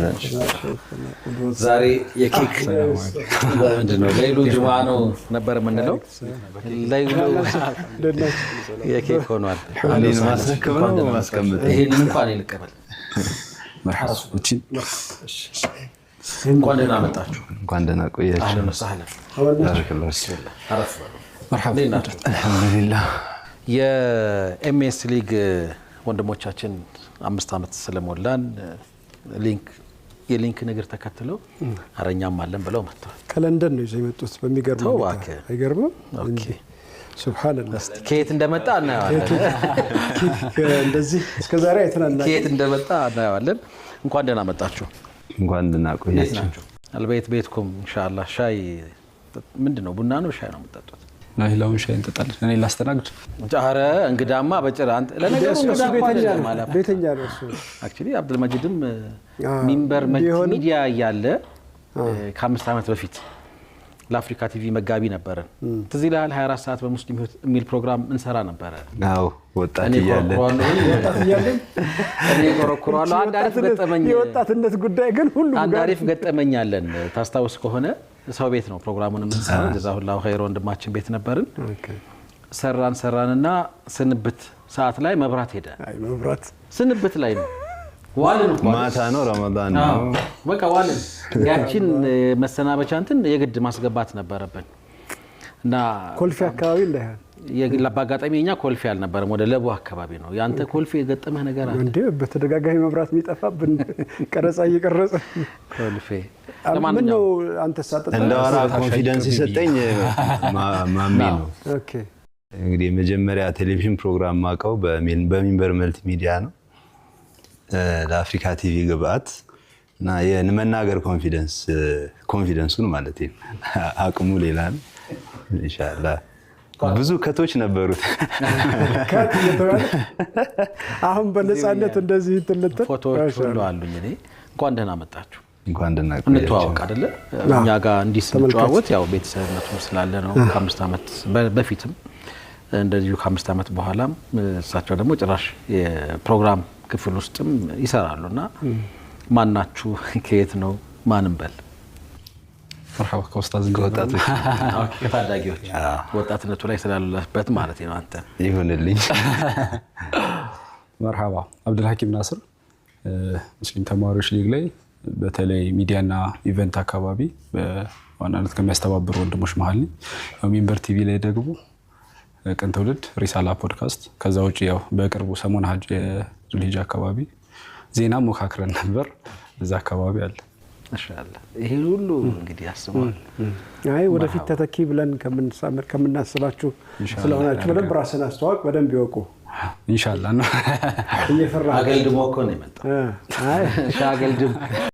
ናችሁ? ዛሬ የኬክ ምንድነው ሌሉ ጁማ ነው ነበር የምንለው ሌሉ የኬክ ሆኗል። ማስከበው ማስቀመጥ ይሄን እንኳን ይልቀበል መርሐባ እንኳን ደህና መጣችሁ። እንኳን ደህና ቆያችሁ። አህለን ወሰህለን መርሐባ አልሐምዱሊላህ። የኤምኤስ ሊግ ወንድሞቻችን 5 ዓመት ስለሞላን የሊንክ ነገር ተከትለው አረኛም አለን ብለው መጥተዋል። ከለንደን ነው ይዘው የመጡት። በሚገርም አይገርምም? ኦኬ ሱብሃንአላህ። ከየት እንደመጣ እናያለን። እንደዚህ እስከዛሬ አይተናል። ከየት እንደመጣ እናያለን። እንኳን ደህና መጣችሁ። እንኳን ደህና ቆያችሁ። አልበይት ቤትኩም ኢንሻአላህ። ሻይ ምንድነው? ቡና ነው ሻይ ነው የምትጠጡት? ናይላውን ሻይ እንጠጣለን። እኔ ላስተናግድ። ጃረ እንግዳማ በጭራ አንተ ለነገሩ ቤተኛ ነው እሱ። አክቹሊ አብዱል መጂድም ሚንበር ሚዲያ ያለ ከ5 ዓመት በፊት ለአፍሪካ ቲቪ መጋቢ ነበረን። ትዝ ይልሃል 24 ሰዓት በሙስሊም የሚል ፕሮግራም እንሰራ ነበር። አው ወጣት እያለ እኔ ኮረኩራለሁ። አንድ አሪፍ ገጠመኝ የወጣትነት ጉዳይ ግን ሁሉ አንድ አሪፍ ገጠመኝ አለን። ታስታውስ ከሆነ ሰው ቤት ነው ፕሮግራሙን የምንሰራው። ጀዛሁላሁ ኸይር ወንድማችን ቤት ነበርን። ሰራንና ስንብት ሰዓት ላይ መብራት ሄደ። አይ መብራት ስንብት ላይ ነው ዋልን። ማታ ነው ረመዳን ነው በቃ ዋልን። ያቺን መሰናበቻ እንትን የግድ ማስገባት ነበረብን እና ኮልፌ አካባቢ እንዳይሆን ለባጋጣሚኛ ኮልፌ አልነበረም፣ ወደ ለቡ አካባቢ ነው። ያንተ ኮልፌ የገጠመህ ነገር አለ እንዴ? በተደጋጋሚ መብራት የሚጠፋብን ቀረጻ እየቀረጸ ኮልፌ ለማንኛው አንተ ሳጠጣ እንደዋራ ኮንፊደንስ ይሰጠኝ ማሚ ነው። ኦኬ እንግዲህ መጀመሪያ ቴሌቪዥን ፕሮግራም ማቀው በሚንበር መልቲ ሚዲያ ነው ለአፍሪካ ቲቪ ግብአት እና የመናገር ኮንፊደንሱን ማለት ነው። አቅሙ ሌላ ነው። ኢንሻአላህ ብዙ ከቶች ነበሩት። ከት ይተዋል። አሁን በነፃነት እንደዚህ ትልት ፎቶዎች ሁሉ አሉኝ። እኔ እንኳን ደህና መጣችሁ። እንኳን ደህና ቆያችሁ። እንተዋወቅ አይደለ? እኛ ጋር እንዲህ ስንጨዋወት ያው ቤተሰብነቱ ስላለ ነው። ከ5 ዓመት በፊትም እንደዚሁ ከ5 ዓመት በኋላም እሳቸው ደግሞ ጭራሽ የፕሮግራም ክፍል ውስጥም ይሰራሉና ማናችሁ ከየት ነው ማንም በል መርሐባ ከኡስታዝ ወጣቶች ከታዳጊዎች ወጣትነቱ ላይ ስላሉበት ማለት ነው። አንተ ይሁንልኝ። መርሐባ አብዱል ሐኪም ናስር ሙስሊም ተማሪዎች ሊግ ላይ በተለይ ሚዲያና ኢቨንት አካባቢ በዋናነት ከሚያስተባብሩ ወንድሞች መሃል ነኝ። ሚንበር ቲቪ ላይ ደግሞ ቅን ትውልድ ሪሳላ ፖድካስት፣ ከዛ ውጪ ያው በቅርቡ ሰሞን ሀጅ የዙልሂጃ አካባቢ ዜና ሞካክረን ነበር። እዛ አካባቢ አለ ኢንሻአላህ። ይሄ ሁሉ እንግዲህ ያስባል። አይ ወደፊት ተተኪ ብለን ከምናስባችሁ ስለሆናችሁ በደንብ ራስን አስተዋወቅ፣ በደንብ ይወቁ ኢንሻአላህ ነው። እየፈራ አገልድሞ እኮ ነው የመጣው። አይ ሻገልድም